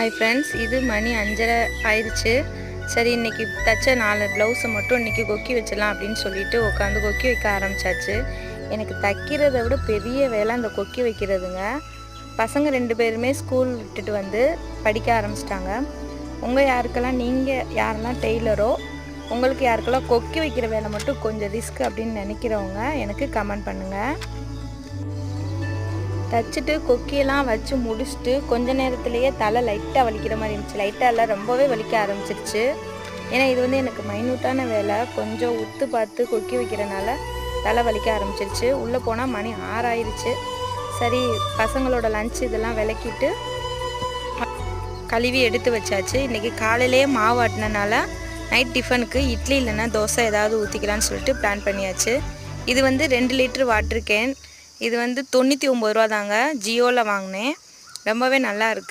Hi friends, இது மணி 5:30 ஆயிடுச்சு. சரி, இன்றைக்கி தைச்ச 4 ப்ளவுஸை மட்டும் இன்றைக்கி கொக்கி வச்சிடலாம் அப்படின்னு சொல்லிட்டு உட்காந்து கொக்கி வைக்க ஆரம்பித்தாச்சு. எனக்கு தைக்கிறத விட பெரிய வேலை அந்த கொக்கி வைக்கிறதுங்க. பசங்க 2 பேருமே ஸ்கூல் விட்டுட்டு வந்து படிக்க ஆரம்பிச்சிட்டாங்க. நீங்கள் யாரெல்லாம் டெய்லரோ, உங்களுக்கு யாருக்கெல்லாம் கொக்கி வைக்கிற வேலை மட்டும் கொஞ்சம் ரிஸ்க் அப்படின்னு நினைக்கிறவங்க எனக்கு கமெண்ட் பண்ணுங்கள். தைச்சிட்டு கொக்கியெல்லாம் வச்சு முடிச்சுட்டு கொஞ்ச நேரத்துலேயே தலை லைட்டாக வலிக்கிற மாதிரி இருந்துச்சு. லைட்டாக எல்லாம் ரொம்பவே வலிக்க ஆரம்பிச்சிருச்சு. ஏன்னா இது வந்து எனக்கு மைன்யூட்டான வேலை. கொஞ்சம் உத்து பார்த்து கொக்கி வைக்கிறனால தலை வலிக்க ஆரம்பிச்சிருச்சு. உள்ளே போனால் மணி 6 ஆயிடுச்சு. சரி, பசங்களோட லஞ்ச் இதெல்லாம் விளக்கிட்டு கழுவி எடுத்து வச்சாச்சு. இன்றைக்கி காலையிலேயே மாவு ஆட்டினால நைட் டிஃபனுக்கு இட்லி இல்லைன்னா தோசை ஏதாவது ஊற்றிக்கலான்னு சொல்லிட்டு பிளான் பண்ணியாச்சு. இது வந்து 2 லிட்டர் வாட்டர் கேன். இது வந்து 99 ரூபா தாங்க. ஜியோவில் வாங்கினேன். ரொம்பவே நல்லா இருக்குது.